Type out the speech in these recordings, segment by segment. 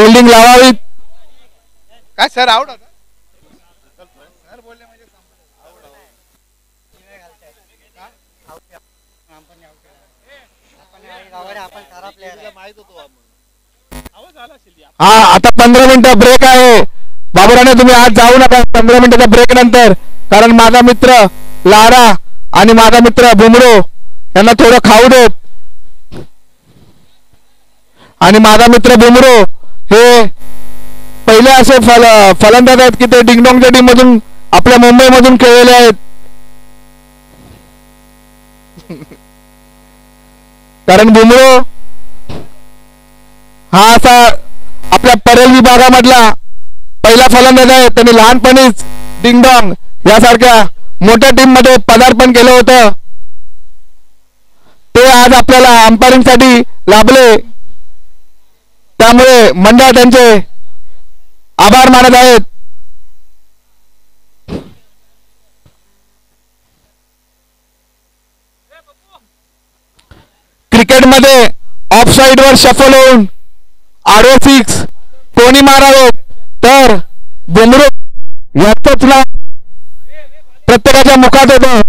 Fielding लावावी. काय sir out होता सर बोलले म्हणजे हा आता 15 मिनिटं ब्रेक आहे. बाबूराणे तुम्ही आज जाऊ नका 15 मिनिटाच्या ब्रेक नंतर, कारण माझा मित्र लारा आणि माझा मित्र बुमरो यांना थोडं खाऊ देत. आणि माझा मित्र बुमरो हे पहिले असे फलंदाज आहेत की ते डिंगडोंगच्या टीम मधून आपल्या मुंबई मधून खेळलेले आहेत. कारण बुमरो हा असा आपल्या परेल विभागामधला पहिला फलंदाज आहे. त्यांनी लहानपणीच डिंगडोंग यासारख्या मोठ्या टीम मध्ये पदार्पण केलं होतं. ते आज आपल्याला अंपायरिंग साठी लाभले, त्यामुळे मंडळ त्यांचे आभार मानत आहेत. क्रिकेटमध्ये ऑफ साईडवर शफल होऊन आडवे सिक्स कोणी मारावे तर बुमरो याचंच नाव प्रत्येकाच्या मुखात होतं.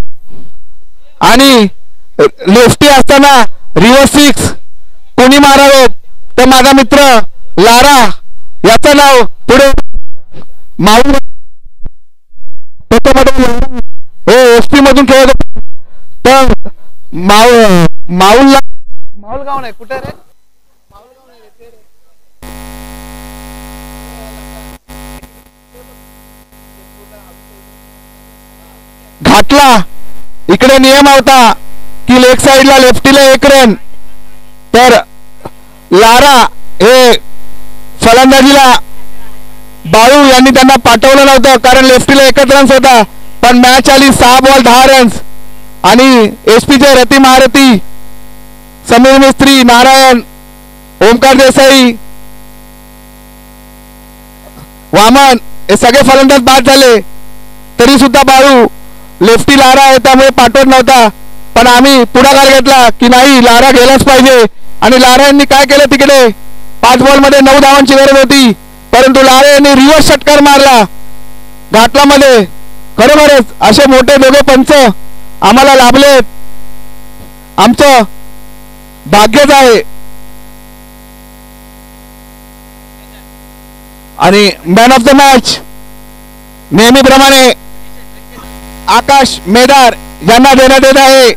आणि लेफ्टी असताना रिव्हर्स सिक्स कोणी मारावे तर माझा मित्र लारा याचं नाव पुढे माऊल हे एसपी मधून खेळत होते. तर माऊलला माऊलगाव नाही कुठे रे घातला. इकडे नियम होता की लेग साइडला लेफ्टीला 1 रन, तर लारा हे फलंदाजीला बाळू यांनी त्यांना पाठवलं नव्हतं कारण लेफ्टीला 1च रन्स होता. पण मॅच आली 6 बॉल 10 रन्स आणि एसपीचे रती महारथी समीर मिस्त्री, नारायण, ओमकार देसाई, वामन हे सगळे फलंदाज बाद झाले. तरी सुद्धा बाळू लेफ्टी लारा आहे त्यामुळे पाठवत नव्हता. पण आम्ही पुढाकार घेतला की नाही लारा गेलाच पाहिजे. आणि लारा यांनी काय केलं, तिकडे 5 बॉल मध्ये 9 धावांची गरज होती, परंतु लारा यांनी रिव्हर्स षटकार मारला घाटला मध्ये. खरोखरच असे मोठे दोघे पंच आम्हाला लाभले, आमचं भाग्यच आहे. आणि मॅन ऑफ द मॅच नेहमीप्रमाणे आकाश मेदार यांना देण्यात येत आहे.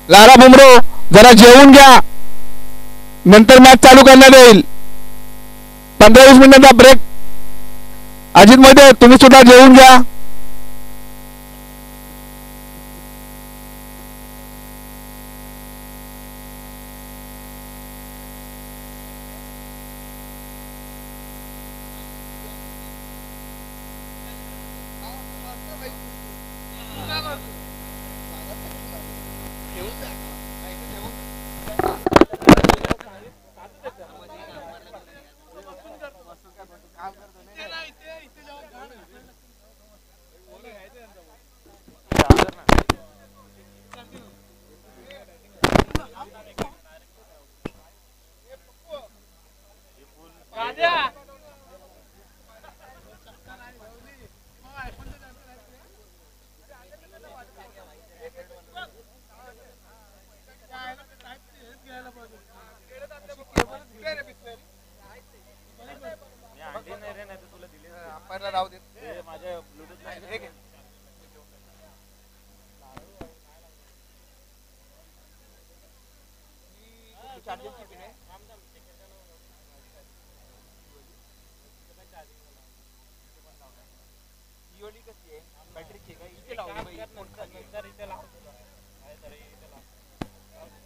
लारा बुमरो जरा जेवून घ्या, नंतर मॅच चालू करण्यात येईल. 15-20 मिनिटांचा ब्रेक. अजित मध्ये तुम्ही सुद्धा जेवून घ्या. राहू दे माझ्या ब्लूटूथ चार्जिंग